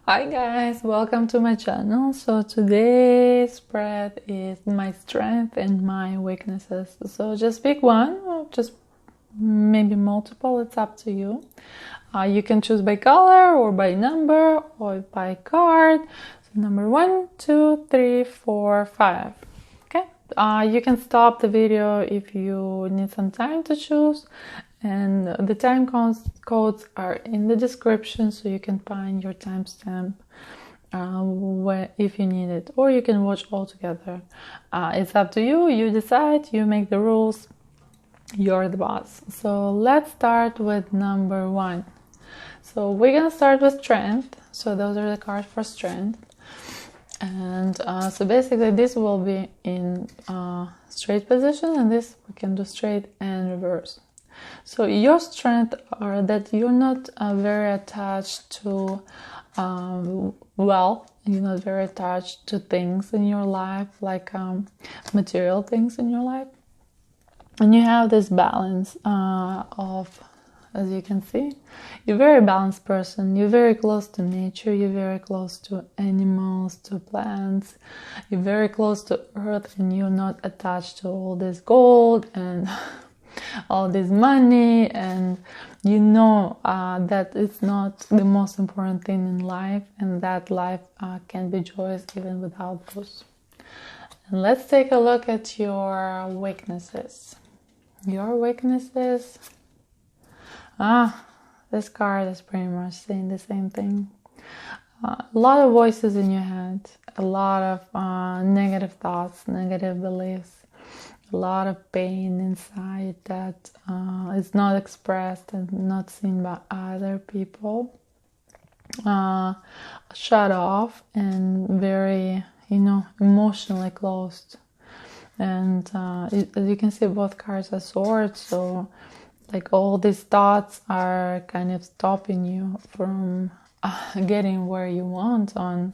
Hi guys, welcome to my channel. So today's spread is my strength and my weaknesses. So just pick one or just maybe multiple, it's up to you. You can choose by color or by number or by card. So number 1, 2, 3, 4, 5. Okay. You can stop the video if you need some time to choose. And the time codes are in the description, so you can find your timestamp if you need it, or you can watch all together. It's up to you. You decide, you make the rules, you're the boss. So let's start with number 1. So we're gonna start with strength. So those are the cards for strength. And so basically this will be in straight position, and this we can do straight and reverse. So your strength are that you're not very attached to wealth. You're not very attached to things in your life, like material things in your life. And you have this balance of, as you can see, you're a very balanced person. You're very close to nature. You're very close to animals, to plants. You're very close to earth, and you're not attached to all this gold and all this money, and you know that it's not the most important thing in life, and that life can be joyous even without those. And let's take a look at your weaknesses. Your weaknesses. This card is pretty much saying the same thing. A lot of voices in your head, a lot of negative thoughts, negative beliefs. A lot of pain inside that is not expressed and not seen by other people. Shut off and very, emotionally closed. And as you can see, both cards are swords. So like all these thoughts are kind of stopping you from getting where you want on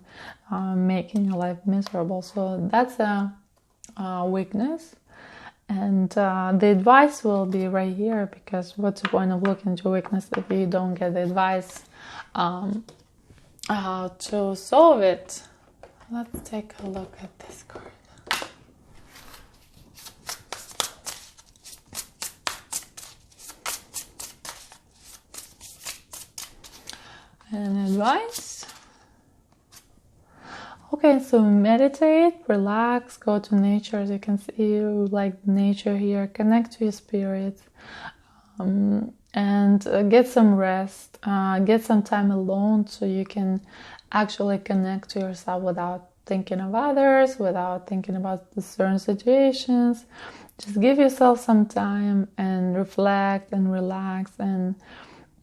making your life miserable. So that's a weakness. And the advice will be right here, because what's the point of looking into weakness if you don't get the advice how to solve it? Let's take a look at this card. And advice. Okay, so meditate, relax, go to nature. As you can see, you like nature here. Connect to your spirit, and get some rest. Get some time alone so you can actually connect to yourself without thinking of others, without thinking about the certain situations. Just give yourself some time and reflect and relax, and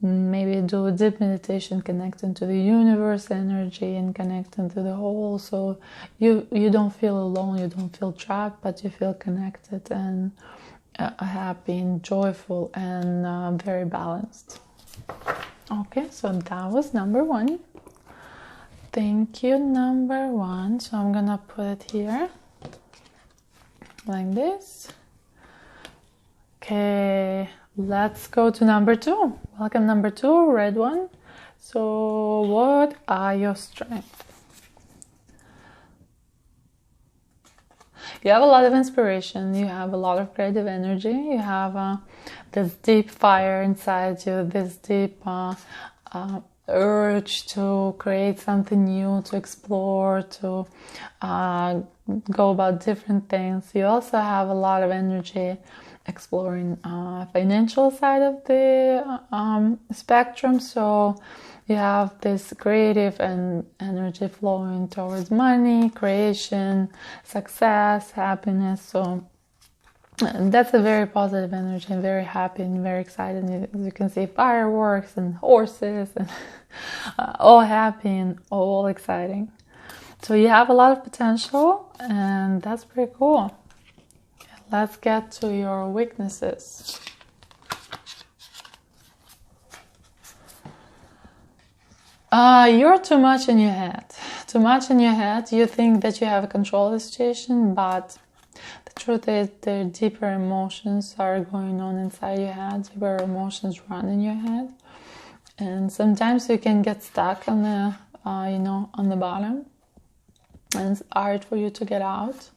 maybe do a deep meditation, connecting to the universe energy and connecting to the whole, so you don't feel alone, you don't feel trapped, but you feel connected and happy and joyful and very balanced. Okay, so that was number 1. Thank you, number 1. So I'm gonna put it here like this. Okay, let's go to number 2. Welcome, number 2, red one. So what are your strengths? You have a lot of inspiration. You have a lot of creative energy. You have this deep fire inside you, this deep urge to create something new, to explore, to go about different things. You also have a lot of energy exploring financial side of the spectrum. So you have this creative and energy flowing towards money, creation, success, happiness. So that's a very positive energy, and very happy and very excited. As you can see, fireworks and horses and all happy and all exciting. So you have a lot of potential, and that's pretty cool. Let's get to your weaknesses. You're too much in your head. Too much in your head. You think that you have control of the situation, but the truth is the deeper emotions are going on inside your head. Deeper emotions run in your head. And sometimes you can get stuck on the you know, on the bottom, and it's hard for you to get out,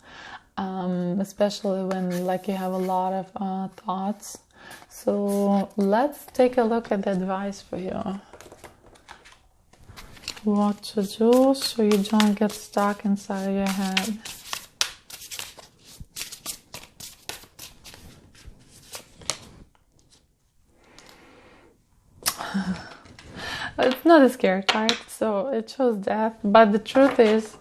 especially when like you have a lot of thoughts. So let's take a look at the advice for you. What to do so you don't get stuck inside your head. It's not a scary card, so it shows death, but the truth is,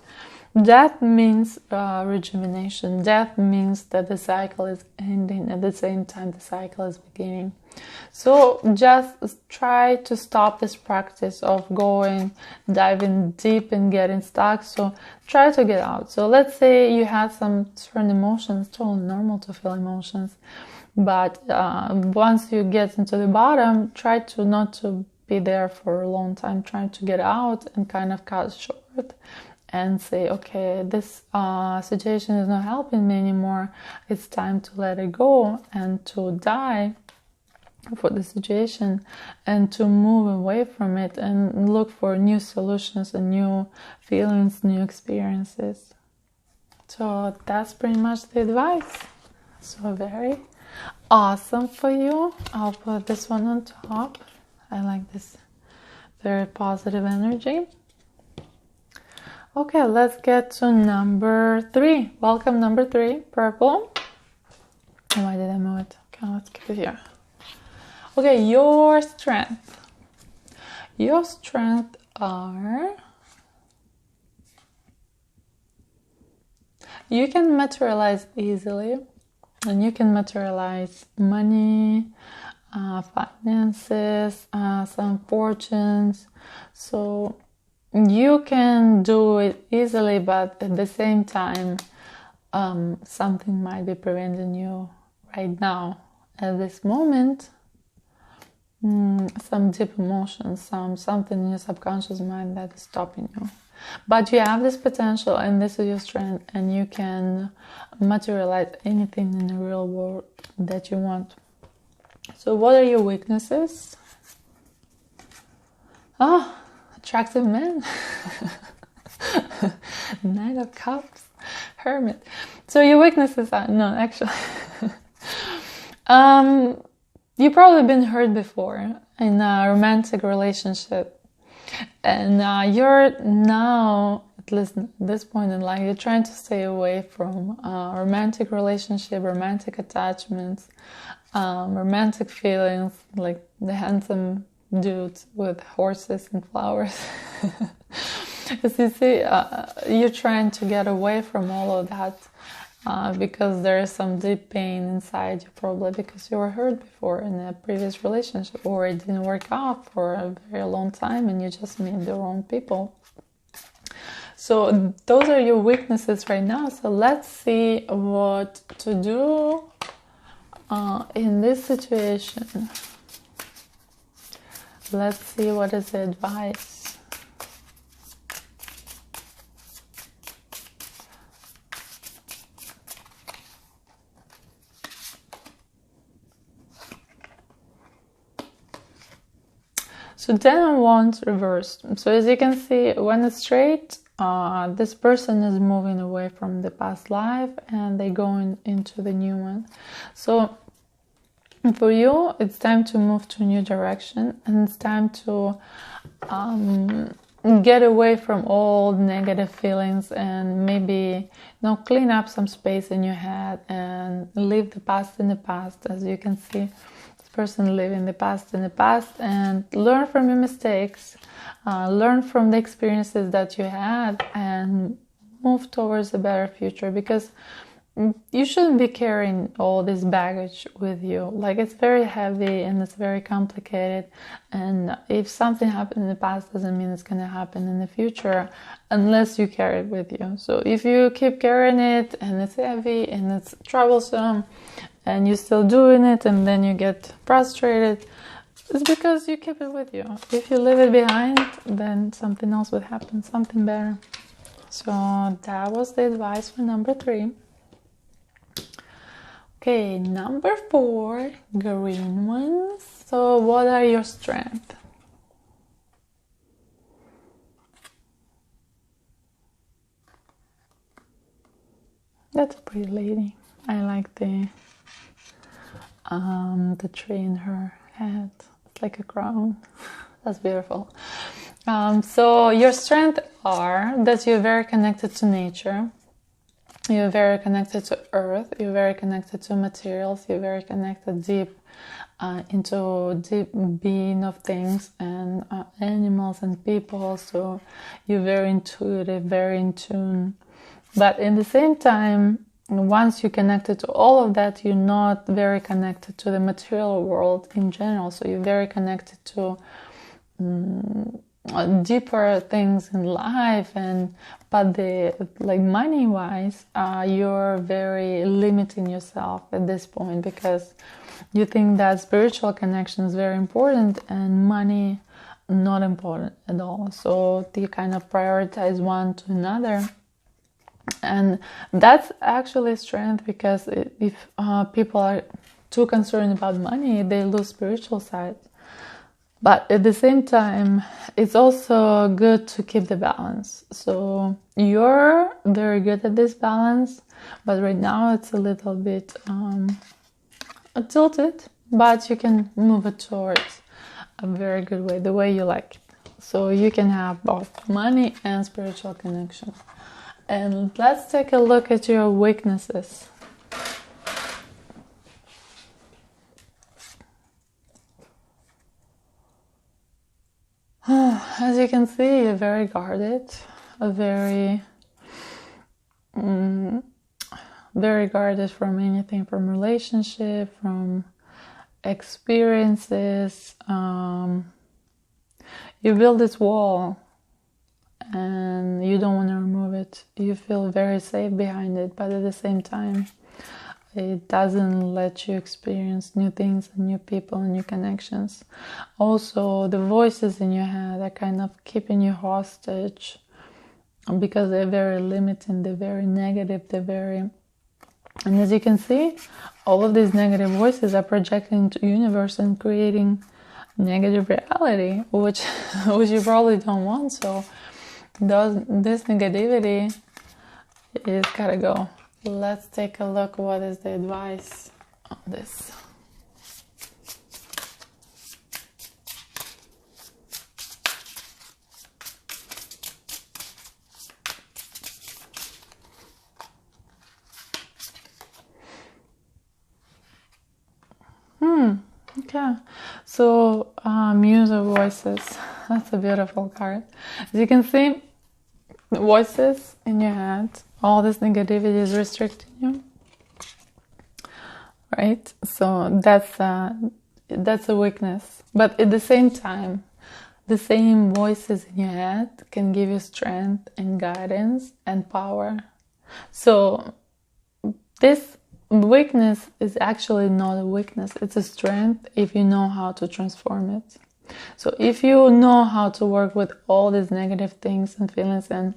death means rejuvenation. Death means that the cycle is ending, at the same time the cycle is beginning. So just try to stop this practice of diving deep and getting stuck. So try to get out. So let's say you had some certain emotions. It's totally normal to feel emotions, but once you get into the bottom, try to not to be there for a long time. Try to get out and kind of cut short and say, okay, this situation is not helping me anymore. It's time to let it go and to die for the situation and to move away from it and look for new solutions and new feelings, new experiences. So that's pretty much the advice. So very awesome for you. I'll put this one on top. I like this very positive energy. Okay, let's get to number 3. Welcome, number 3, purple. Why did I move it? Okay, let's keep it here. Okay, your strength. Your strength are... You can materialize easily, and you can materialize money, finances, some fortunes. So you can do it easily, but at the same time, something might be preventing you right now at this moment. Some deep emotions, something in your subconscious mind that is stopping you. But you have this potential, and this is your strength, and you can materialize anything in the real world that you want. So what are your weaknesses? Attractive men. Knight of Cups, Hermit. So your weaknesses are, no, actually, you've probably been hurt before in a romantic relationship, and you're now, at least at this point in life, you're trying to stay away from romantic relationship, romantic attachments, romantic feelings, like the handsome dudes with horses and flowers. As you see, you're trying to get away from all of that because there is some deep pain inside you, probably because you were hurt before in a previous relationship, or it didn't work out for a very long time and you just met the wrong people. So those are your weaknesses right now. So let's see what to do in this situation. Let's see what is the advice. So 10 of Wands reversed. So as you can see, when it's straight, this person is moving away from the past life and they're going into the new one. So for you, it's time to move to a new direction, and it's time to get away from all negative feelings and maybe clean up some space in your head and leave the past in the past. As you can see, this person living the past in the past, and learn from your mistakes, learn from the experiences that you had, and move towards a better future, because you shouldn't be carrying all this baggage with you. Like, it's very heavy and it's very complicated, and if something happened in the past doesn't mean it's going to happen in the future unless you carry it with you. So if you keep carrying it and it's heavy and it's troublesome and you're still doing it and then you get frustrated, it's because you keep it with you. If you leave it behind, then something else would happen, something better. So that was the advice for number 3. Okay, number 4, green ones. So what are your strengths? That's a pretty lady. I like the tree in her head. It's like a crown. That's beautiful. So your strengths are that you're very connected to nature. You're very connected to earth. You're very connected to materials. You're very connected deep into deep being of things and animals and people. So you're very intuitive, very in tune. But in the same time, once you're connected to all of that, you're not very connected to the material world in general. So you're very connected to deeper things in life, but money wise, you're very limiting yourself at this point because you think that spiritual connection is very important and money not important at all. So you kind of prioritize one to another. And that's actually strength, because if people are too concerned about money, they lose spiritual side. But at the same time, it's also good to keep the balance. So you're very good at this balance, but right now it's a little bit tilted, but you can move it towards a very good way, the way you like it. So you can have both money and spiritual connection. And let's take a look at your weaknesses. As you can see, you're very guarded, very guarded from anything, from relationship, from experiences. You build this wall and you don't want to remove it. You feel very safe behind it, but at the same time, it doesn't let you experience new things and new people and new connections. Also, the voices in your head are kind of keeping you hostage because they're very limiting, they're very negative, and as you can see, all of these negative voices are projecting to the universe and creating negative reality, which you probably don't want. So this negativity is gotta go. Let's take a look. What is the advice on this? Okay, so Muse of Voices. That's a beautiful card. As you can see, voices in your head, all this negativity is restricting you, right? So that's a weakness. But at the same time, the same voices in your head can give you strength and guidance and power. So this weakness is actually not a weakness, it's a strength if you know how to transform it. So if you know how to work with all these negative things and feelings, and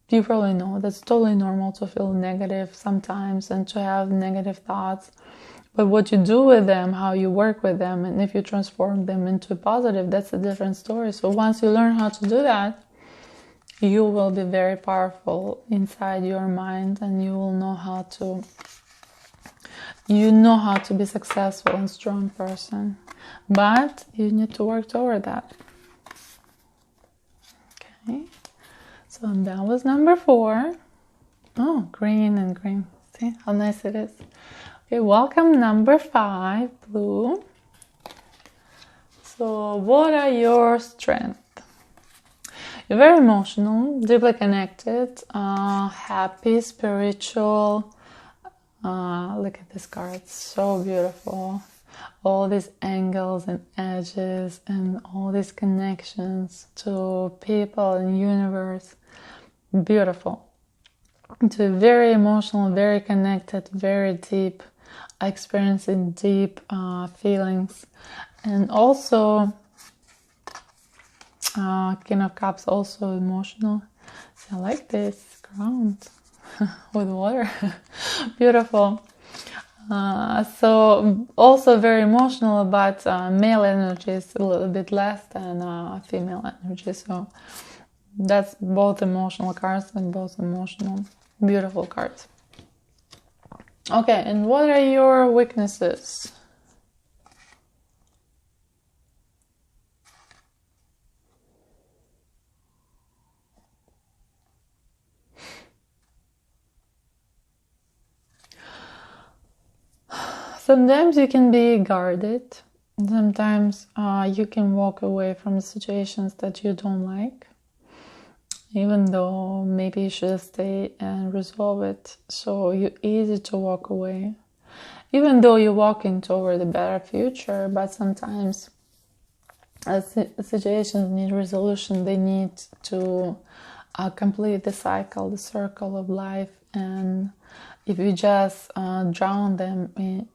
you probably know that's totally normal to feel negative sometimes and to have negative thoughts, but what you do with them, how you work with them, and if you transform them into positive, that's a different story. So once you learn how to do that, you will be very powerful inside your mind, and you will know how to be successful and strong person. But you need to work toward that. Okay, so that was number 4. Oh, green and green. See how nice it is. Okay, welcome number 5, blue. So what are your strengths? You're very emotional, deeply connected, happy, spiritual. Look at this card, it's so beautiful. All these angles and edges and all these connections to people and universe. Beautiful. It's very emotional, very connected, very deep, experiencing deep feelings. And also, King of Cups, also emotional. So I like this ground with water. Beautiful. So also very emotional, but male energy is a little bit less than female energy. So that's both emotional cards and both emotional. Beautiful cards. Okay, and what are your weaknesses? Sometimes you can be guarded. Sometimes you can walk away from situations that you don't like, even though maybe you should stay and resolve it. So you're easy to walk away, even though you're walking toward a better future. But sometimes situations need resolution. They need to complete the cycle, the circle of life. And if you just drown them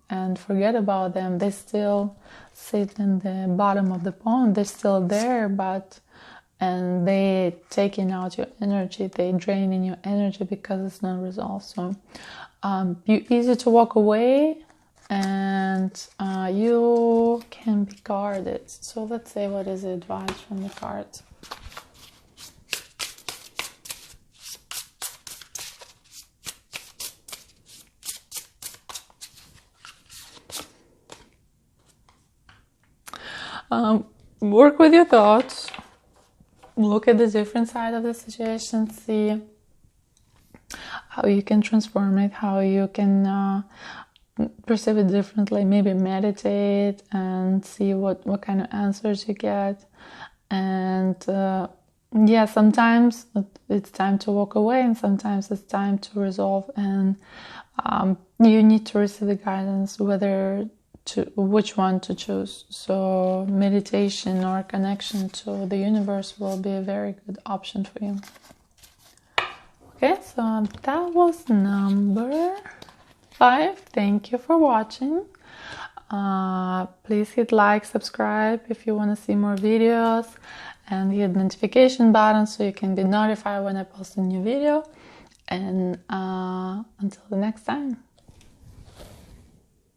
and forget about them, they still sit in the bottom of the pond. They're still there, and they taking out your energy. They draining your energy because it's not resolved. So you're easy to walk away, and you can be guarded. So let's say, what is the advice from the cards? Work with your thoughts, look at the different side of the situation, see how you can transform it, how you can perceive it differently, maybe meditate and see what kind of answers you get. And yeah, sometimes it's time to walk away, and sometimes it's time to resolve, and you need to receive the guidance which one to choose. So meditation or connection to the universe will be a very good option for you. Okay, so that was number 5. Thank you for watching. Please hit like, subscribe if you want to see more videos, and hit the notification button so you can be notified when I post a new video. And until the next time.